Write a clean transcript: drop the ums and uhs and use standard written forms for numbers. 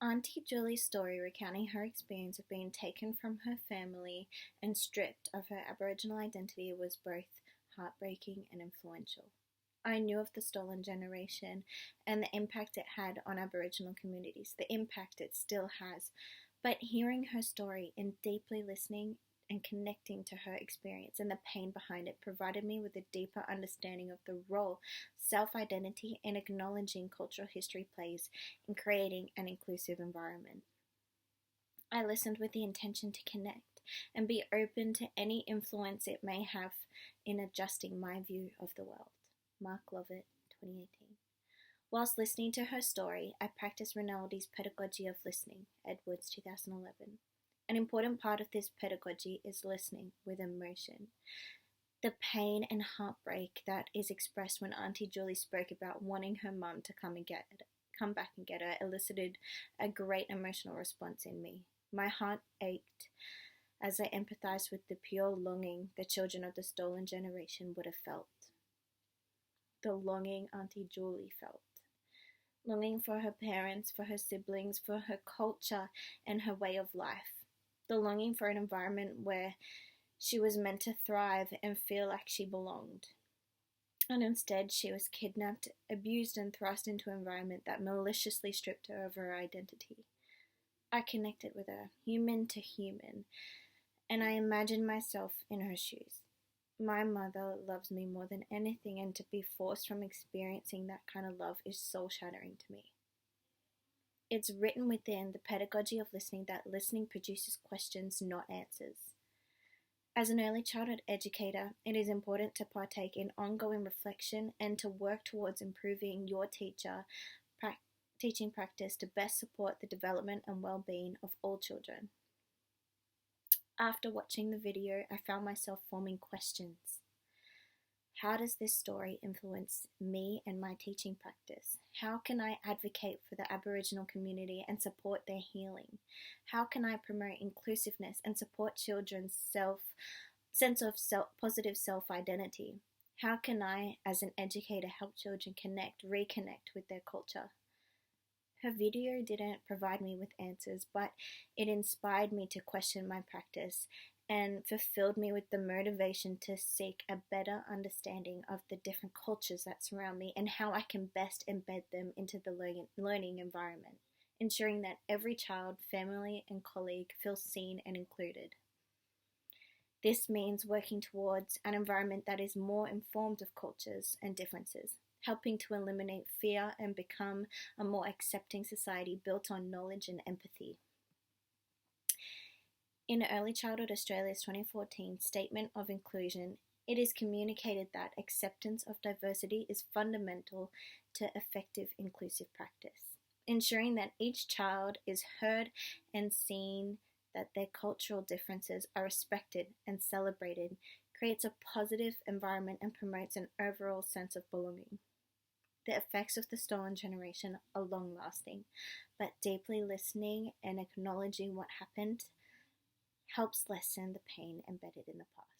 Auntie Julie's story recounting her experience of being taken from her family and stripped of her Aboriginal identity was both heartbreaking and influential. I knew of the stolen generation and the impact it had on Aboriginal communities, the impact it still has, but hearing her story and deeply listening and connecting to her experience and the pain behind it provided me with a deeper understanding of the role self-identity and acknowledging cultural history plays in creating an inclusive environment. I listened with the intention to connect and be open to any influence it may have in adjusting my view of the world. Mark Lovett, 2018. Whilst listening to her story, I practiced Rinaldi's pedagogy of listening, Edwards, 2011. An important part of this pedagogy is listening with emotion. The pain and heartbreak that is expressed when Auntie Julie spoke about wanting her mum to come back and get her elicited a great emotional response in me. My heart ached as I empathized with the pure longing the children of the stolen generation would have felt. The longing Auntie Julie felt. Longing for her parents, for her siblings, for her culture and her way of life. The longing for an environment where she was meant to thrive and feel like she belonged. And instead, she was kidnapped, abused, and thrust into an environment that maliciously stripped her of her identity. I connected with her, human to human, and I imagined myself in her shoes. My mother loves me more than anything, and to be forced from experiencing that kind of love is soul-shattering to me. It's written within the pedagogy of listening that listening produces questions, not answers. As an early childhood educator, it is important to partake in ongoing reflection and to work towards improving your teaching practice to best support the development and well-being of all children. After watching the video, I found myself forming questions. How does this story influence me and my teaching practice? How can I advocate for the Aboriginal community and support their healing? How can I promote inclusiveness and support children's sense of positive self-identity? How can I, as an educator, help children reconnect with their culture? Her video didn't provide me with answers, but it inspired me to question my practice and fulfilled me with the motivation to seek a better understanding of the different cultures that surround me and how I can best embed them into the learning environment, ensuring that every child, family, and colleague feels seen and included. This means working towards an environment that is more informed of cultures and differences, helping to eliminate fear and become a more accepting society built on knowledge and empathy. In Early Childhood Australia's 2014 Statement of Inclusion, it is communicated that acceptance of diversity is fundamental to effective inclusive practice, ensuring that each child is heard and seen, that their cultural differences are respected and celebrated, creates a positive environment and promotes an overall sense of belonging. The effects of the stolen generation are long-lasting, but deeply listening and acknowledging what happened helps lessen the pain embedded in the past.